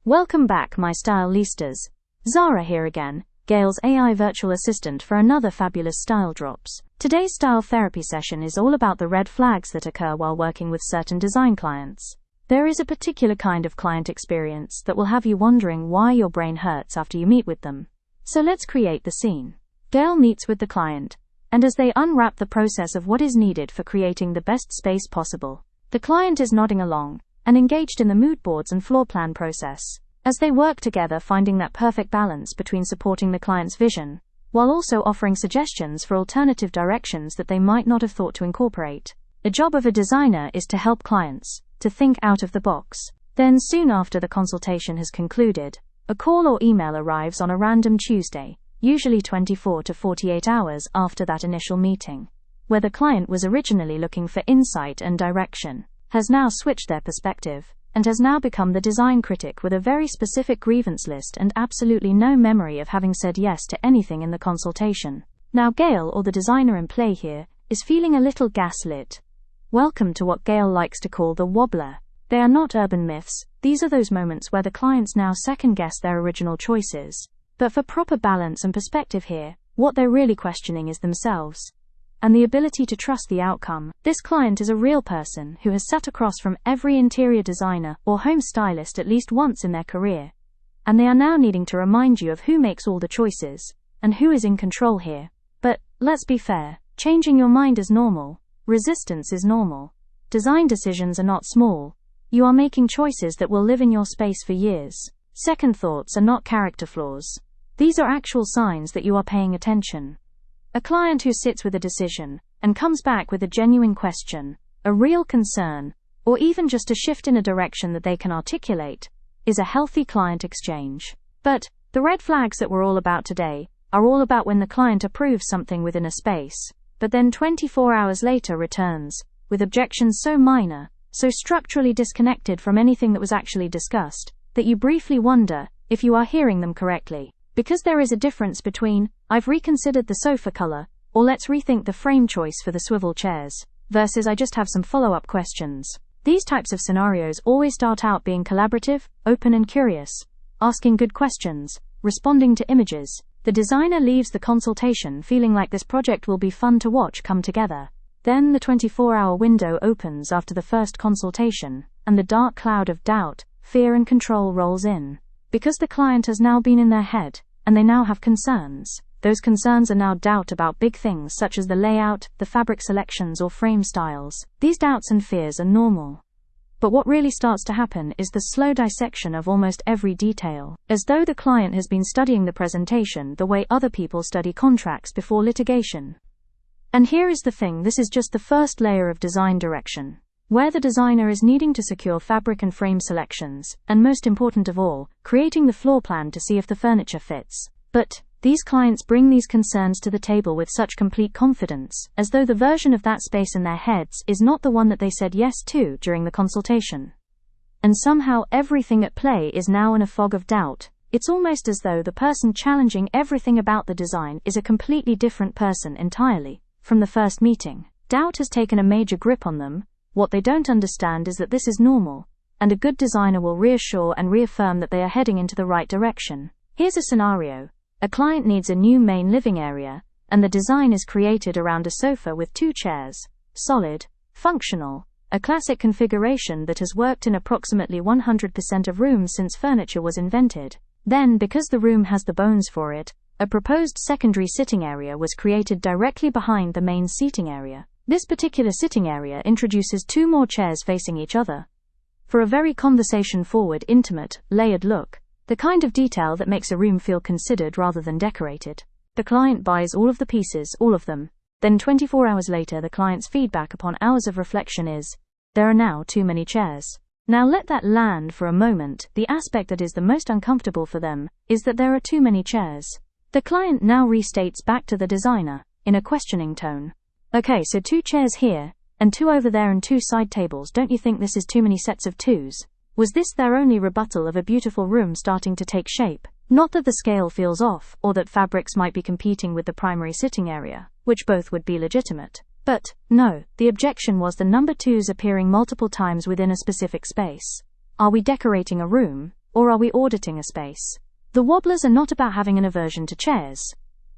Welcome back, my stylistas. Zara here again, Gail's AI virtual assistant for another fabulous style drops. Today's style therapy session is all about the red flags that occur while working with certain design clients. There is a particular kind of client experience that will have you wondering why your brain hurts after you meet with them. So let's create the scene. Gail meets with the client, and as they unwrap the process of what is needed for creating the best space possible, the client is nodding along and engaged in the mood boards and floor plan process. As they work together, finding that perfect balance between supporting the client's vision, while also offering suggestions for alternative directions that they might not have thought to incorporate. The job of a designer is to help clients to think out of the box. Then, soon after the consultation has concluded, a call or email arrives on a random Tuesday, usually 24 to 48 hours after that initial meeting, where the client was originally looking for insight and direction, has now switched their perspective, and has now become the design critic with a very specific grievance list and absolutely no memory of having said yes to anything in the consultation. Now Gail, or the designer in play here, is feeling a little gaslit. Welcome to what Gail likes to call the wobbler. They are not urban myths, these are those moments where the clients now second-guess their original choices. But for proper balance and perspective here, what they're really questioning is themselves and the ability to trust the outcome. This client is a real person who has sat across from every interior designer or home stylist at least once in their career, and they are now needing to remind you of who makes all the choices and who is in control here. But let's be fair, changing your mind is normal. Resistance is normal. Design decisions are not small. You are making choices that will live in your space for years. Second thoughts are not character flaws. These are actual signs that you are paying attention. A client who sits with a decision and comes back with a genuine question, a real concern, or even just a shift in a direction that they can articulate, is a healthy client exchange. But the red flags that we're all about today are all about when the client approves something within a space, but then 24 hours later returns with objections so minor, so structurally disconnected from anything that was actually discussed, that you briefly wonder if you are hearing them correctly. Because there is a difference between, I've reconsidered the sofa color, or let's rethink the frame choice for the swivel chairs, versus I just have some follow-up questions. These types of scenarios always start out being collaborative, open and curious, asking good questions, responding to images. The designer leaves the consultation feeling like this project will be fun to watch come together. Then the 24-hour window opens after the first consultation, and the dark cloud of doubt, fear and control rolls in. Because the client has now been in their head, and they now have concerns. Those concerns are now doubt about big things such as the layout, the fabric selections or frame styles. These doubts and fears are normal. But what really starts to happen is the slow dissection of almost every detail, as though the client has been studying the presentation the way other people study contracts before litigation. And here is the thing, this is just the first layer of design direction, where the designer is needing to secure fabric and frame selections, and most important of all, creating the floor plan to see if the furniture fits. But these clients bring these concerns to the table with such complete confidence, as though the version of that space in their heads is not the one that they said yes to during the consultation. And somehow everything at play is now in a fog of doubt. It's almost as though the person challenging everything about the design is a completely different person entirely from the first meeting. Doubt has taken a major grip on them. What they don't understand is that this is normal, and a good designer will reassure and reaffirm that they are heading into the right direction. Here's a scenario. A client needs a new main living area, and the design is created around a sofa with 2 chairs, solid, functional, a classic configuration that has worked in approximately 100% of rooms since furniture was invented. Then, because the room has the bones for it, a proposed secondary sitting area was created directly behind the main seating area. This particular sitting area introduces 2 more chairs facing each other, for a very conversation-forward, intimate, layered look, the kind of detail that makes a room feel considered rather than decorated. The client buys all of the pieces, all of them. Then 24 hours later, the client's feedback upon hours of reflection is, there are now too many chairs. Now let that land for a moment. The aspect that is the most uncomfortable for them is that there are too many chairs. The client now restates back to the designer, in a questioning tone. Okay, so 2 chairs here, and 2 over there and 2 side tables. Don't you think this is too many sets of 2s? Was this their only rebuttal of a beautiful room starting to take shape? Not that the scale feels off, or that fabrics might be competing with the primary sitting area, which both would be legitimate. But, no, the objection was the number 2s appearing multiple times within a specific space. Are we decorating a room? or are we auditing a space? The wobblers are not about having an aversion to chairs.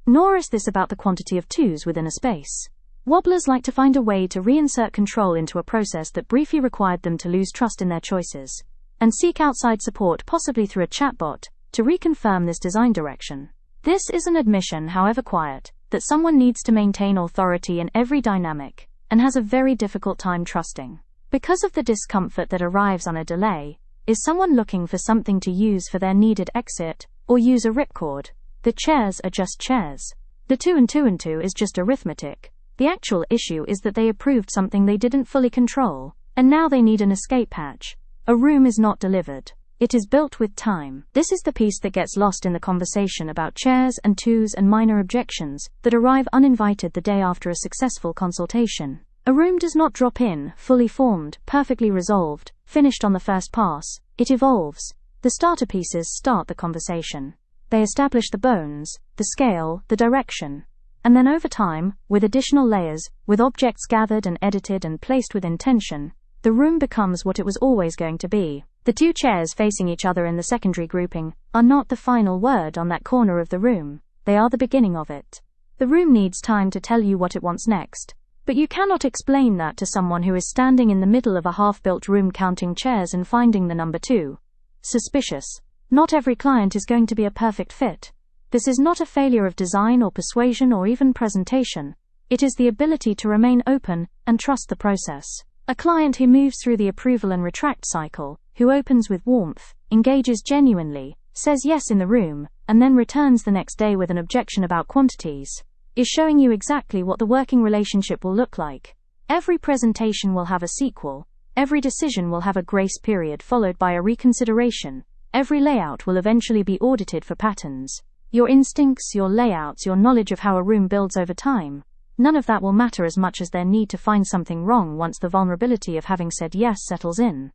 Nor is this about the quantity of twos within a space. Wobblers like to find a way to reinsert control into a process that briefly required them to lose trust in their choices, and seek outside support, possibly through a chatbot, to reconfirm this design direction. This is an admission, however quiet, that someone needs to maintain authority in every dynamic, and has a very difficult time trusting. Because of the discomfort that arrives on a delay, is someone looking for something to use for their needed exit, or use a ripcord? The chairs are just chairs. The 2 and 2 and 2 is just arithmetic. The actual issue is that they approved something they didn't fully control, and now they need an escape hatch. A room is not delivered. It is built with time. This is the piece that gets lost in the conversation about chairs and twos and minor objections that arrive uninvited the day after a successful consultation. A room does not drop in, fully formed, perfectly resolved, finished on the first pass. It evolves. The starter pieces start the conversation. They establish the bones, the scale, the direction. And then over time, with additional layers, with objects gathered and edited and placed with intention, the room becomes what it was always going to be. The two chairs facing each other in the secondary grouping are not the final word on that corner of the room. They are the beginning of it. The room needs time to tell you what it wants next. But you cannot explain that to someone who is standing in the middle of a half-built room counting chairs and finding the number 2. Suspicious. Not every client is going to be a perfect fit. This is not a failure of design or persuasion or even presentation. It is the ability to remain open and trust the process. A client who moves through the approval and retract cycle, who opens with warmth, engages genuinely, says yes in the room, and then returns the next day with an objection about quantities, is showing you exactly what the working relationship will look like. Every presentation will have a sequel. Every decision will have a grace period followed by a reconsideration. Every layout will eventually be audited for patterns. Your instincts, your layouts, your knowledge of how a room builds over time, none of that will matter as much as their need to find something wrong once the vulnerability of having said yes settles in.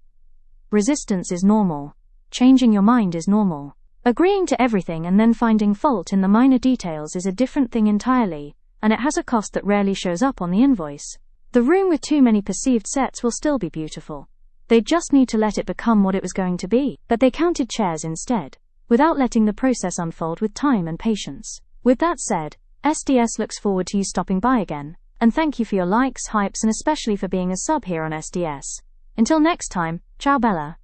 Resistance is normal. Changing your mind is normal. Agreeing to everything and then finding fault in the minor details is a different thing entirely, and it has a cost that rarely shows up on the invoice. The room with too many perceived sets will still be beautiful. They just need to let it become what it was going to be. But they counted chairs instead, without letting the process unfold with time and patience. With that said, SDS looks forward to you stopping by again, and thank you for your likes, hypes, and especially for being a sub here on SDS. Until next time, ciao Bella.